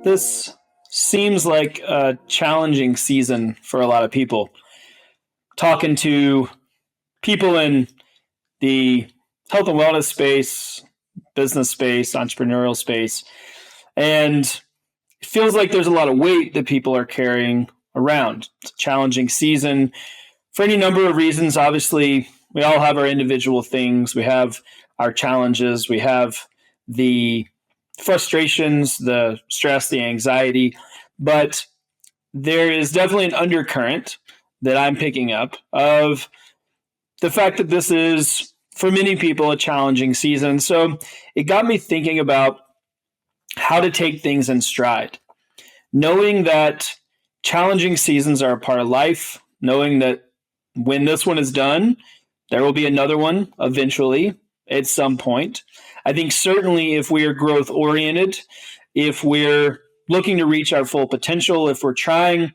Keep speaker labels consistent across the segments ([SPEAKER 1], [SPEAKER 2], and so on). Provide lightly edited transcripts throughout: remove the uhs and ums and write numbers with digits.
[SPEAKER 1] This seems like a challenging season for a lot of people. Talking to people in the health and wellness space, business space, entrepreneurial space, and it feels like there's a lot of weight that people are carrying around. It's a challenging season for any number of reasons. Obviously, we all have our individual things. We have our challenges. We have the frustrations, the stress, the anxiety, but there is definitely an undercurrent that I'm picking up of the fact that this is, for many people, a challenging season. So it got me thinking about how to take things in stride, knowing that challenging seasons are a part of life, knowing that when this one is done, there will be another one eventually at some point. I think certainly if we are growth oriented, if we're looking to reach our full potential, if we're trying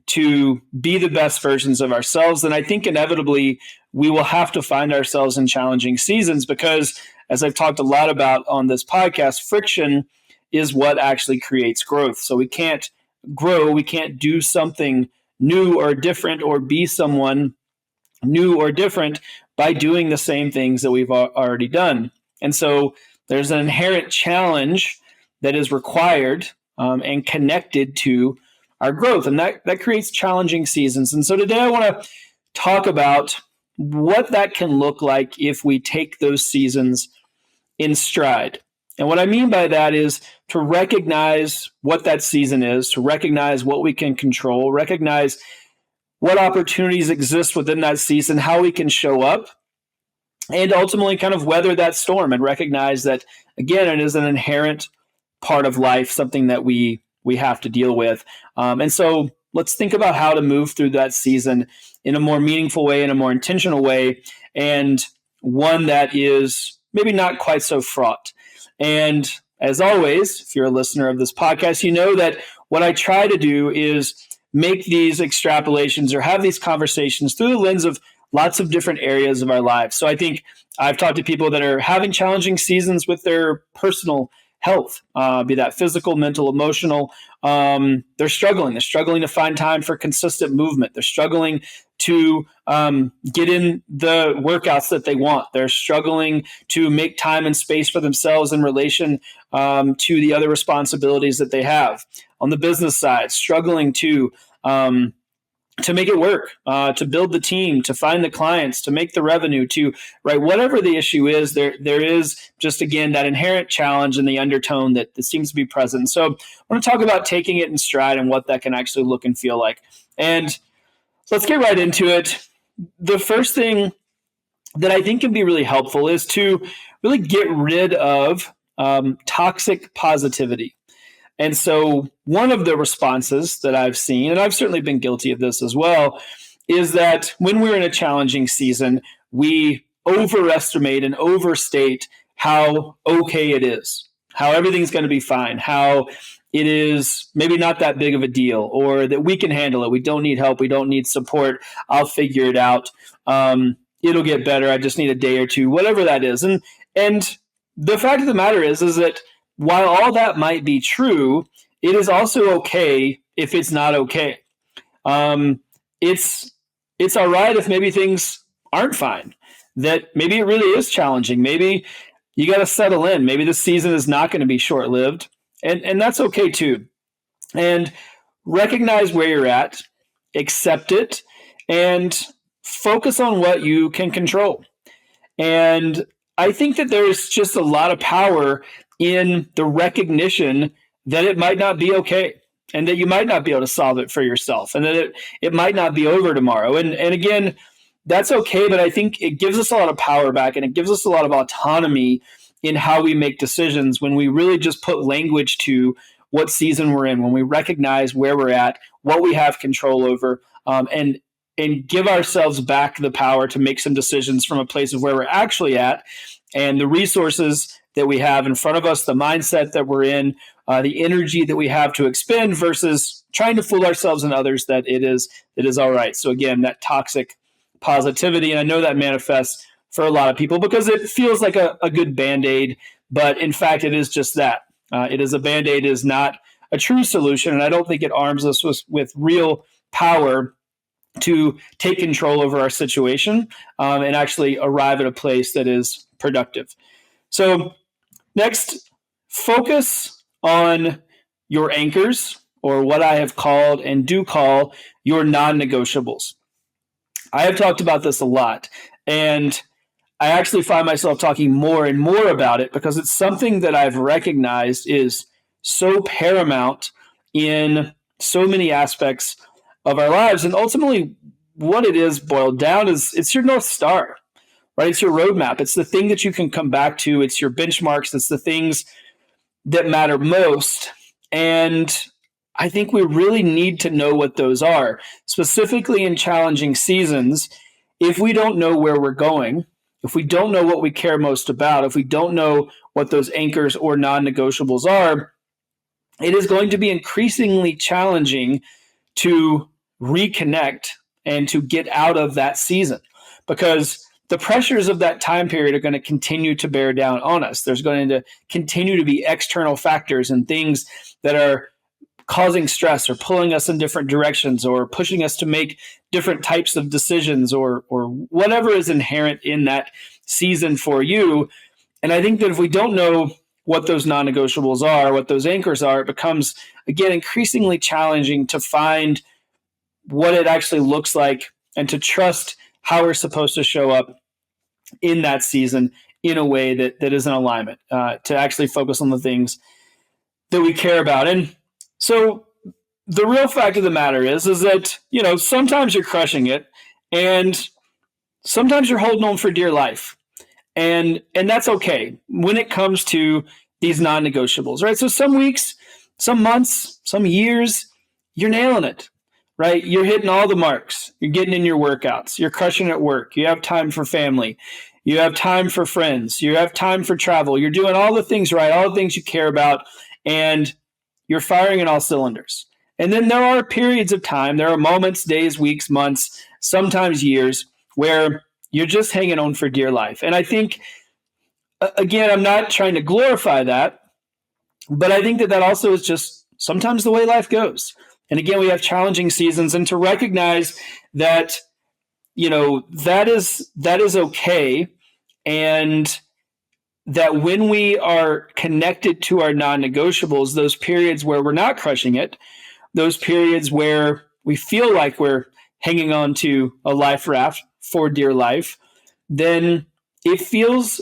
[SPEAKER 1] to be the best versions of ourselves, then I think inevitably we will have to find ourselves in challenging seasons because, as I've talked a lot about on this podcast, friction is what actually creates growth. So we can't grow, we can't do something new or different or be someone new or different by doing the same things that we've already done. And so there's an inherent challenge that is required and connected to our growth. And that creates challenging seasons. And so today I want to talk about what that can look like if we take those seasons in stride. And what I mean by that is to recognize what that season is, to recognize what we can control, recognize what opportunities exist within that season, how we can show up, and ultimately kind of weather that storm and recognize that, again, it is an inherent part of life, something that we have to deal with. And so let's think about how to move through that season in a more meaningful way, in a more intentional way, and one that is maybe not quite so fraught. And as always, if you're a listener of this podcast, you know that what I try to do is make these extrapolations or have these conversations through the lens of lots of different areas of our lives. So I think I've talked to people that are having challenging seasons with their personal health, be that physical, mental, emotional. They're struggling. They're struggling to find time for consistent movement. They're struggling to get in the workouts that they want. They're struggling to make time and space for themselves in relation to the other responsibilities that they have. On the business side, struggling to make it work, to build the team, to find the clients, to make the revenue, to right, whatever the issue is, there is just, again, that inherent challenge and the undertone that seems to be present. So I want to talk about taking it in stride and what that can actually look and feel like. And let's get right into it. The first thing that I think can be really helpful is to really get rid of toxic positivity. And so one of the responses that I've seen, and I've certainly been guilty of this as well, is that when we're in a challenging season, we overestimate and overstate how okay it is, how everything's going to be fine, how it is maybe not that big of a deal, or that we can handle it. We don't need help. We don't need support. I'll figure it out. It'll get better. I just need a day or two, whatever that is. And the fact of the matter is that while all that might be true, it is also okay if it's not okay. It's all right if maybe things aren't fine, that maybe it really is challenging. Maybe you got to settle in. Maybe this season is not going to be short-lived, and that's okay too. And recognize where you're at, accept it, and focus on what you can control. And I think that there's just a lot of power in the recognition that it might not be okay and that you might not be able to solve it for yourself and that it might not be over tomorrow. And again, that's okay, but I think it gives us a lot of power back and it gives us a lot of autonomy in how we make decisions when we really just put language to what season we're in, when we recognize where we're at, what we have control over, and give ourselves back the power to make some decisions from a place of where we're actually at and the resources that we have in front of us, the mindset that we're in, the energy that we have to expend versus trying to fool ourselves and others that it is all right. So again, that toxic positivity, and I know that manifests for a lot of people because it feels like a good Band-Aid, but in fact, it is just that. It is a Band-Aid, is not a true solution. And I don't think it arms us with real power to take control over our situation and actually arrive at a place that is productive. So next, focus on your anchors, or what I have called and do call your non-negotiables. I have talked about this a lot, and I actually find myself talking more and more about it because it's something that I've recognized is so paramount in so many aspects of our lives. And ultimately, what it is boiled down is it's your North Star, right? It's your roadmap. It's the thing that you can come back to. It's your benchmarks. It's the things that matter most. And I think we really need to know what those are, specifically in challenging seasons. If we don't know where we're going, if we don't know what we care most about, if we don't know what those anchors or non-negotiables are, it is going to be increasingly challenging to reconnect and to get out of that season, because the pressures of that time period are going to continue to bear down on us. There's going to continue to be external factors and things that are causing stress or pulling us in different directions or pushing us to make different types of decisions or whatever is inherent in that season for you. And I think that if we don't know what those non-negotiables are, what those anchors are, it becomes, again, increasingly challenging to find what it actually looks like and to trust how we're supposed to show up in that season in a way that is in alignment, to actually focus on the things that we care about. And so the real fact of the matter is that, sometimes you're crushing it and sometimes you're holding on for dear life. And that's okay when it comes to these non-negotiables, right? So some weeks, some months, some years, you're nailing it, right? You're hitting all the marks. You're getting in your workouts. You're crushing at work. You have time for family. You have time for friends. You have time for travel. You're doing all the things right, all the things you care about, and you're firing in all cylinders. And then there are periods of time, there are moments, days, weeks, months, sometimes years, where you're just hanging on for dear life. And I think, again, I'm not trying to glorify that, but I think that also is just sometimes the way life goes. And again, we have challenging seasons, and to recognize that, that is okay. And that when we are connected to our non-negotiables, those periods where we're not crushing it, those periods where we feel like we're hanging on to a life raft for dear life, then it feels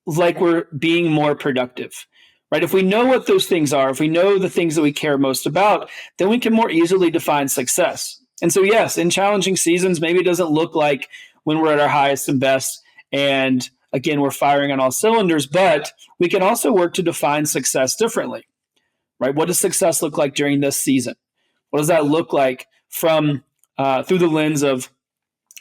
[SPEAKER 1] like we're being more productive, right? If we know what those things are, if we know the things that we care most about, then we can more easily define success. And so, yes, in challenging seasons, maybe it doesn't look like when we're at our highest and best, and again, we're firing on all cylinders, but we can also work to define success differently, right? What does success look like during this season? What does that look like from through the lens of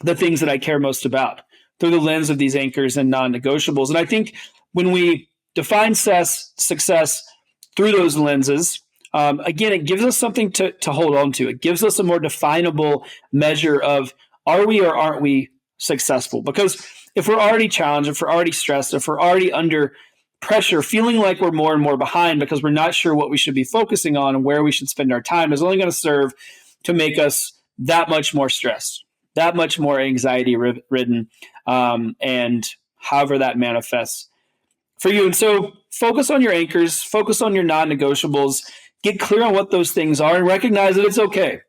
[SPEAKER 1] the things that I care most about, through the lens of these anchors and non-negotiables? And I think when we define success through those lenses, again, it gives us something to hold on to. It gives us a more definable measure of, are we or aren't we successful? Because if we're already challenged, if we're already stressed, if we're already under pressure, feeling like we're more and more behind because we're not sure what we should be focusing on and where we should spend our time, is only going to serve to make us that much more stressed, that much more anxiety ridden, and however that manifests for you. And so focus on your anchors, focus on your non-negotiables, get clear on what those things are, and recognize that it's okay.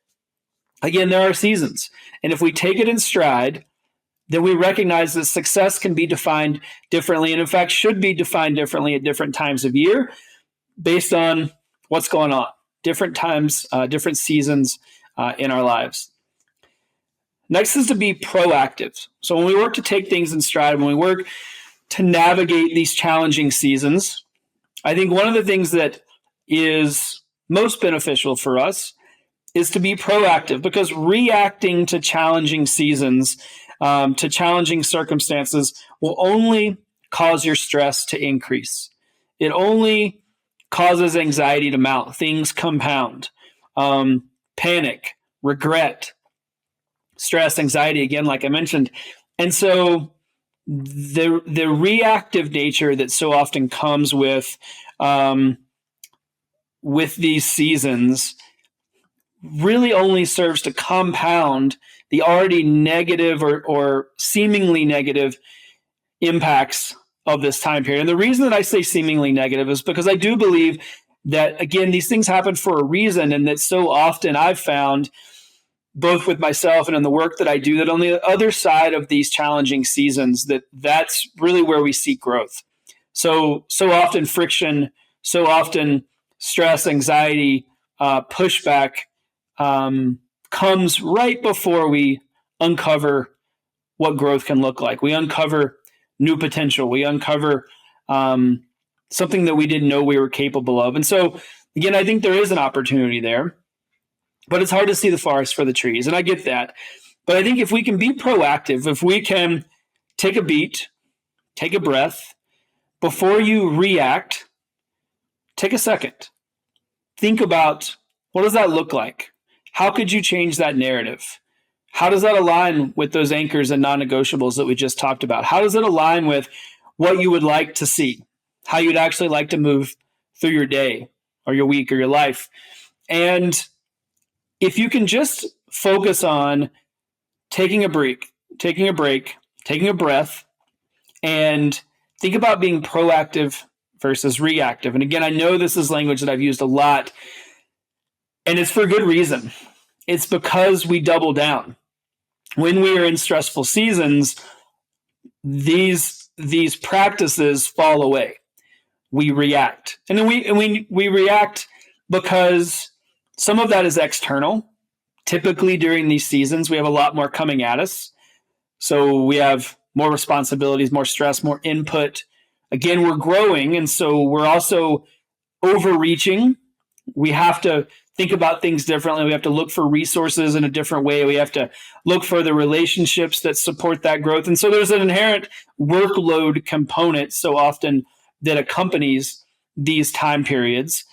[SPEAKER 1] Again, there are seasons. And if we take it in stride, then we recognize that success can be defined differently, and in fact should be defined differently at different times of year based on what's going on, different times, different seasons in our lives. Next is to be proactive. So when we work to take things in stride, when we work to navigate these challenging seasons, I think one of the things that is most beneficial for us is to be proactive, because reacting to challenging seasons, to challenging circumstances, will only cause your stress to increase. It only causes anxiety to mount. Things compound. Panic, regret, stress, anxiety, again, like I mentioned. And so the reactive nature that so often comes with with these seasons really only serves to compound the already negative or seemingly negative impacts of this time period. And the reason that I say seemingly negative is because I do believe that, again, these things happen for a reason, and that so often I've found, both with myself and in the work that I do, that on the other side of these challenging seasons, that's really where we seek growth. So often friction, so often stress, anxiety, pushback comes right before we uncover what growth can look like. We uncover new potential. We uncover something that we didn't know we were capable of. And so, again, I think there is an opportunity there, but it's hard to see the forest for the trees. And I get that. But I think if we can be proactive, if we can take a beat, take a breath, before you react, take a second. Think about, what does that look like? How could you change that narrative? How does that align with those anchors and non-negotiables that we just talked about? How does it align with what you would like to see? How you'd actually like to move through your day or your week or your life? And if you can just focus on taking a break, taking a breath, and think about being proactive versus reactive. And again, I know this is language that I've used a lot, and it's for good reason. It's because we double down. When we are in stressful seasons, these practices fall away. We react. And then we react because some of that is external. Typically during these seasons, we have a lot more coming at us. So we have more responsibilities, more stress, more input. Again, we're growing, and so we're also overreaching. We have to think about things differently. We have to look for resources in a different way. We have to look for the relationships that support that growth. And so there's an inherent workload component so often that accompanies these time periods.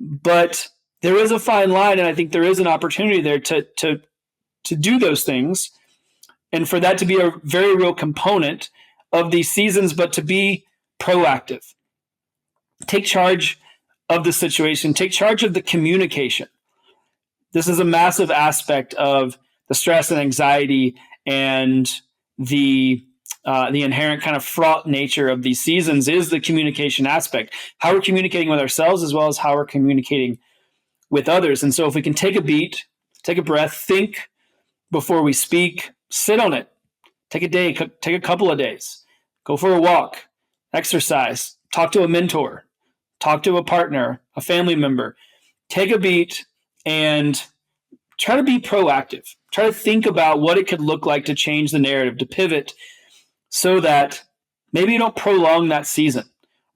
[SPEAKER 1] But there is a fine line, and I think there is an opportunity there to do those things, and for that to be a very real component of these seasons, but to be proactive. Take charge of the situation. Take charge of the communication. This is a massive aspect of the stress and anxiety and the inherent kind of fraught nature of these seasons is the communication aspect. How we're communicating with ourselves as well as how we're communicating with others. And so if we can take a beat, take a breath, think before we speak, sit on it, take a day, take a couple of days, go for a walk, exercise, talk to a mentor, talk to a partner, a family member, take a beat and try to be proactive. Try to think about what it could look like to change the narrative, to pivot so that maybe you don't prolong that season,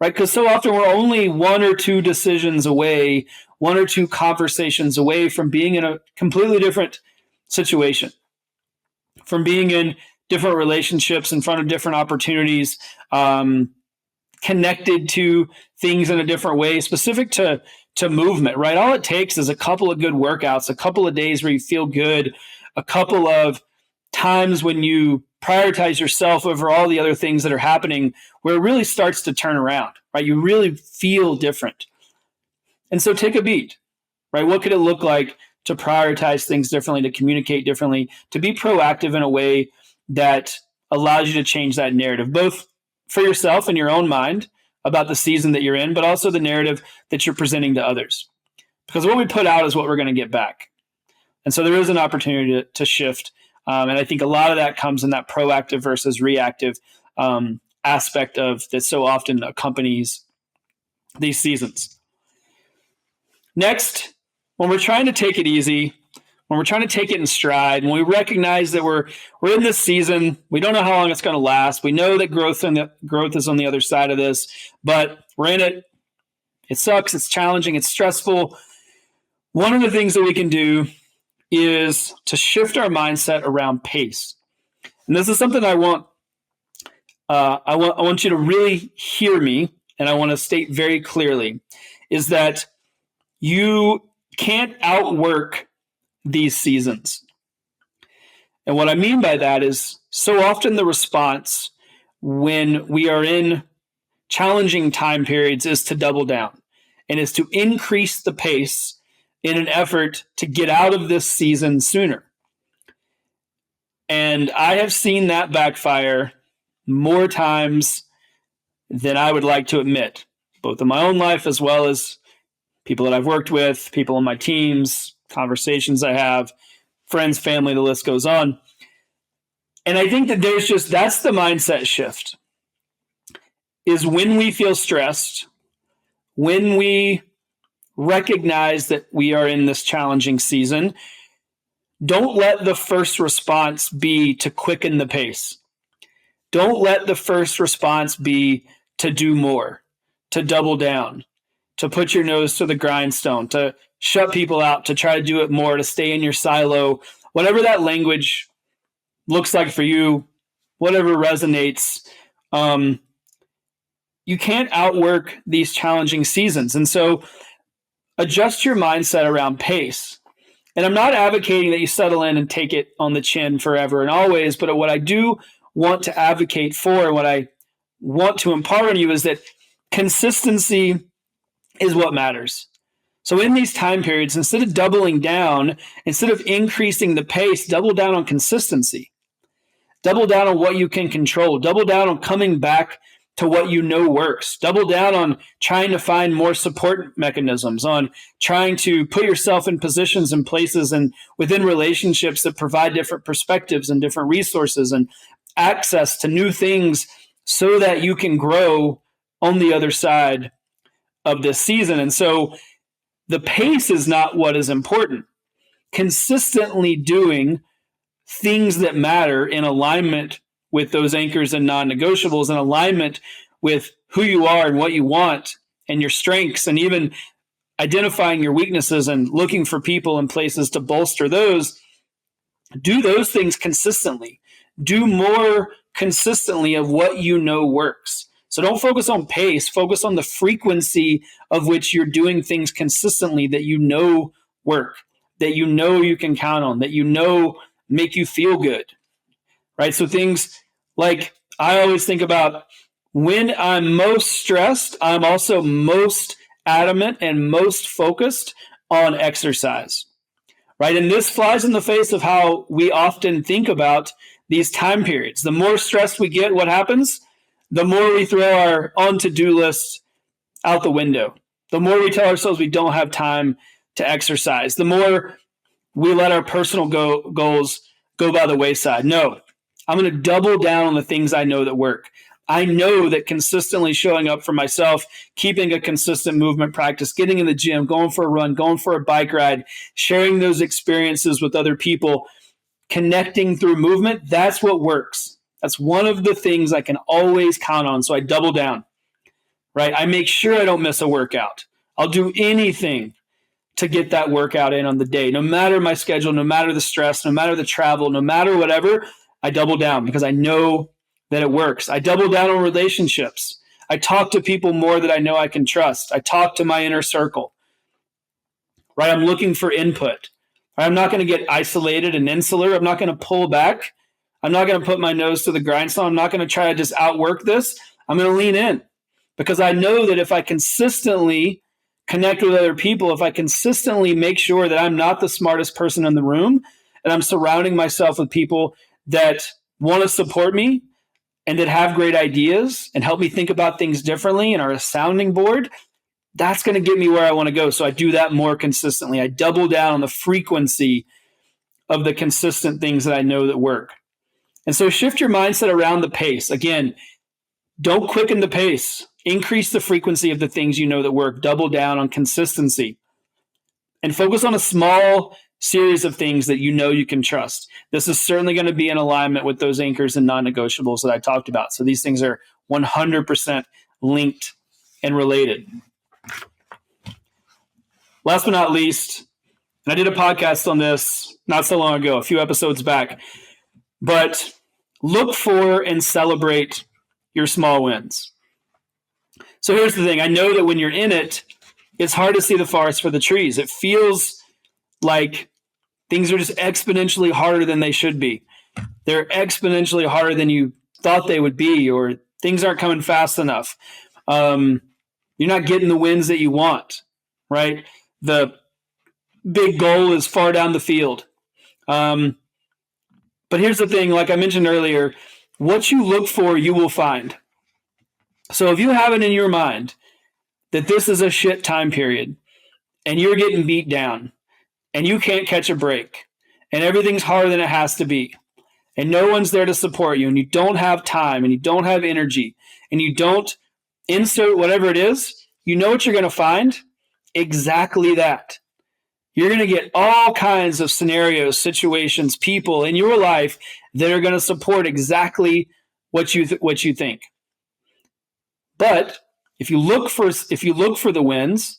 [SPEAKER 1] right? Because so often we're only one or two decisions away, one or two conversations away from being in a completely different situation, from being in different relationships, in front of different opportunities, connected to things in a different way, specific to movement, right? All it takes is a couple of good workouts, a couple of days where you feel good, a couple of times when you prioritize yourself over all the other things that are happening, where it really starts to turn around, right? You really feel different. And so take a beat, right? What could it look like to prioritize things differently, to communicate differently, to be proactive in a way that allows you to change that narrative, both for yourself in your own mind about the season that you're in, but also the narrative that you're presenting to others. Because what we put out is what we're going to get back. And so there is an opportunity to shift. And I think a lot of that comes in that proactive versus reactive aspect of that so often accompanies these seasons. Next, when we're trying to take it easy, when we're trying to take it in stride, when we recognize that we're in this season, we don't know how long it's going to last. We know that growth is on the other side of this, but we're in it. It sucks. It's challenging. It's stressful. One of the things that we can do is to shift our mindset around pace. And this is something I want you to really hear me, and I want to state very clearly, is that you can't outwork these seasons. And what I mean by that is so often the response when we are in challenging time periods is to double down and is to increase the pace in an effort to get out of this season sooner. And I have seen that backfire more times than I would like to admit, both in my own life as well as people that I've worked with, people on my teams, conversations I have, friends, family, the list goes on. And I think that that's the mindset shift, is when we feel stressed, when we recognize that we are in this challenging season, don't let the first response be to quicken the pace. Don't let the first response be to do more, to double down, to put your nose to the grindstone, to shut people out, to try to do it more, to stay in your silo, whatever that language looks like for you, whatever resonates. You can't outwork these challenging seasons. And so adjust your mindset around pace. And I'm not advocating that you settle in and take it on the chin forever and always, but what I do want to advocate for, and what I want to impart on you, is that consistency is what matters. So in these time periods, instead of doubling down, instead of increasing the pace, double down on consistency. Double down on what you can control. Double down on coming back to what you know works. Double down on trying to find more support mechanisms, on trying to put yourself in positions and places and within relationships that provide different perspectives and different resources and access to new things so that you can grow on the other side of this season. And so the pace is not what is important. Consistently doing things that matter in alignment with those anchors and non-negotiables, in alignment with who you are and what you want and your strengths, and even identifying your weaknesses and looking for people and places to bolster those. Do those things consistently. Do more consistently of what you know works. So don't focus on pace. Focus on the frequency of which you're doing things consistently that you know work, that you know you can count on, that you know make you feel good, right? So things like, I always think about, when I'm most stressed, I'm also most adamant and most focused on exercise, right? And this flies in the face of how we often think about these time periods. The more stressed we get, what happens? The more we throw our on-to-do list out the window. The more we tell ourselves we don't have time to exercise. The more we let our personal goals go by the wayside. No, I'm going to double down on the things I know that work. I know that consistently showing up for myself, keeping a consistent movement practice, getting in the gym, going for a run, going for a bike ride, sharing those experiences with other people, connecting through movement, that's what works. That's one of the things I can always count on. So I double down, right? I make sure I don't miss a workout. I'll do anything to get that workout in on the day. No matter my schedule, no matter the stress, no matter the travel, no matter whatever, I double down because I know that it works. I double down on relationships. I talk to people more that I know I can trust. I talk to my inner circle, right? I'm looking for input. Right? I'm not going to get isolated and insular. I'm not going to pull back. I'm not going to put my nose to the grindstone. I'm not going to try to just outwork this. I'm going to lean in because I know that if I consistently connect with other people, if I consistently make sure that I'm not the smartest person in the room and I'm surrounding myself with people that want to support me and that have great ideas and help me think about things differently and are a sounding board, that's going to get me where I want to go. So I do that more consistently. I double down on the frequency of the consistent things that I know that work. And so shift your mindset around the pace. Again, don't quicken the pace. Increase the frequency of the things you know that work. Double down on consistency. And focus on a small series of things that you know you can trust. This is certainly going to be in alignment with those anchors and non-negotiables that I talked about. So these things are 100% linked and related. Last but not least, and I did a podcast on this not so long ago, a few episodes back, but look for and celebrate your small wins. So here's the thing. I know that when you're in it, it's hard to see the forest for the trees. It feels like things are just exponentially harder than they should be. They're exponentially harder than you thought they would be, or things aren't coming fast enough. You're not getting the wins that you want, right? The big goal is far down the field. But here's the thing, like I mentioned earlier, what you look for, you will find. So if you have it in your mind that this is a shit time period and you're getting beat down and you can't catch a break and everything's harder than it has to be and no one's there to support you and you don't have time and you don't have energy and you don't insert whatever it is, you know what you're going to find? Exactly that. You're going to get all kinds of scenarios, situations, people in your life that are going to support exactly what you think. But if you look for the wins,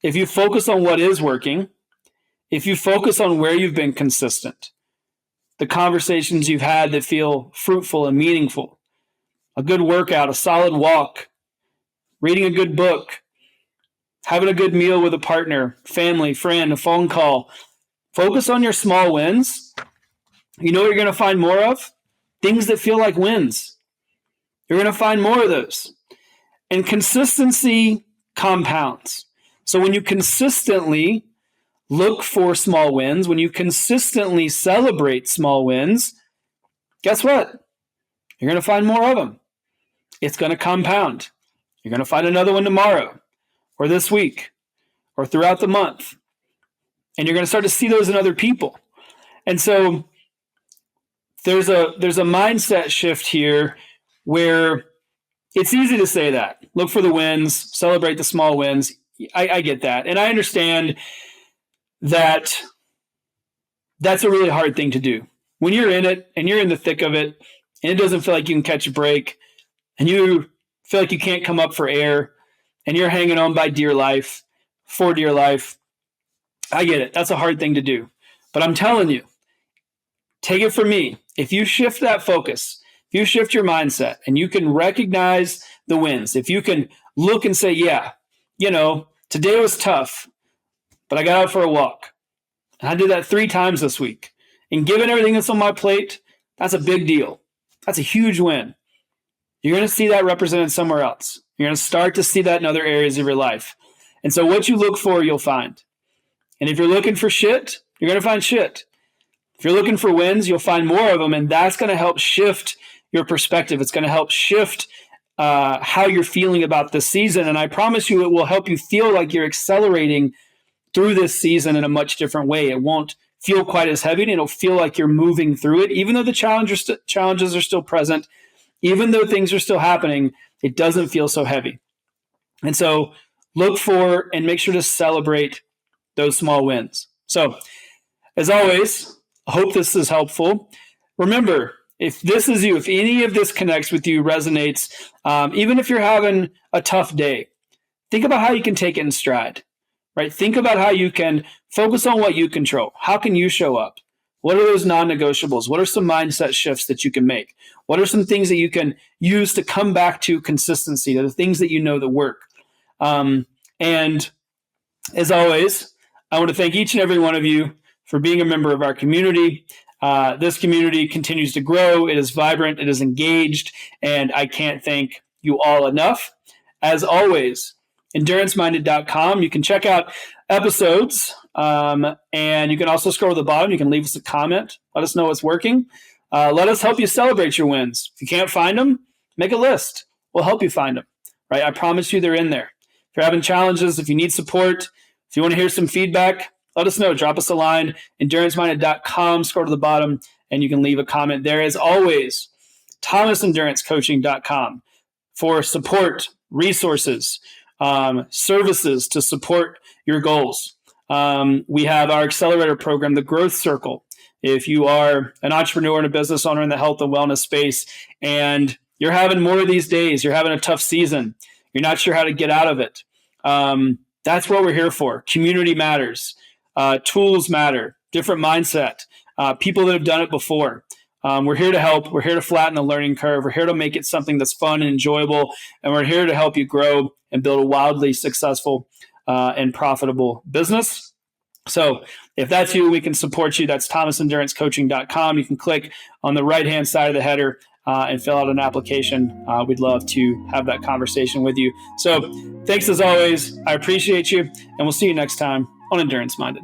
[SPEAKER 1] if you focus on what is working, if you focus on where you've been consistent, the conversations you've had that feel fruitful and meaningful, a good workout, a solid walk, reading a good book, having a good meal with a partner, family, friend, a phone call, focus on your small wins. You know what you're going to find more of? Things that feel like wins. You're going to find more of those. And consistency compounds. So when you consistently look for small wins, when you consistently celebrate small wins, guess what? You're going to find more of them. It's going to compound. You're going to find another one tomorrow or this week or throughout the month. And you're going to start to see those in other people. And so there's a mindset shift here where it's easy to say that. Look for the wins, celebrate the small wins. I get that. And I understand that that's a really hard thing to do. When you're in it and you're in the thick of it and it doesn't feel like you can catch a break and you feel like you can't come up for air and you're hanging on by for dear life, I get it. That's a hard thing to do. But I'm telling you, take it from me. If you shift that focus, if you shift your mindset and you can recognize the wins, if you can look and say, yeah, today was tough, but I got out for a walk. And I did that 3 times this week. And given everything that's on my plate, that's a big deal. That's a huge win. You're going to see that represented somewhere else. You're going to start to see that in other areas of your life. And so what you look for, you'll find. And if you're looking for shit, you're going to find shit. If you're looking for wins, you'll find more of them. And that's going to help shift your perspective. It's going to help shift how you're feeling about this season. And I promise you, it will help you feel like you're accelerating through this season in a much different way. It won't feel quite as heavy, and it'll feel like you're moving through it. Even though the challenges are still present, even though things are still happening, it doesn't feel so heavy. And so look for and make sure to celebrate those small wins. So as always, I hope this is helpful. Remember, if this is you, if any of this connects with you, resonates, even if you're having a tough day, think about how you can take it in stride, right? Think about how you can focus on what you control. How can you show up? What are those non-negotiables? What are some mindset shifts that you can make? What are some things that you can use to come back to consistency, to the things that you know that work? And as always, I want to thank each and every one of you for being a member of our community. This community continues to grow. It is vibrant. It is engaged. And I can't thank you all enough. As always, enduranceminded.com. You can check out episodes, and you can also scroll to the bottom. You can leave us a comment. Let us know what's working. Let us help you celebrate your wins. If you can't find them, make a list. We'll help you find them, right? I promise you they're in there. If you're having challenges, if you need support, if you want to hear some feedback, let us know. Drop us a line, enduranceminded.com, scroll to the bottom, and you can leave a comment there. As always, thomasendurancecoaching.com for support, resources, services to support your goals. We have our Accelerator program, the Growth Circle. If you are an entrepreneur and a business owner in the health and wellness space, and you're having more of these days, you're having a tough season, you're not sure how to get out of it, that's what we're here for. Community matters. Tools matter. Different mindset. People that have done it before. We're here to help. We're here to flatten the learning curve. We're here to make it something that's fun and enjoyable. And we're here to help you grow and build a wildly successful and profitable business. So if that's you, we can support you. That's thomasendurancecoaching.com. You can click on the right-hand side of the header and fill out an application. We'd love to have that conversation with you. So thanks as always. I appreciate you, and we'll see you next time on Endurance Minded.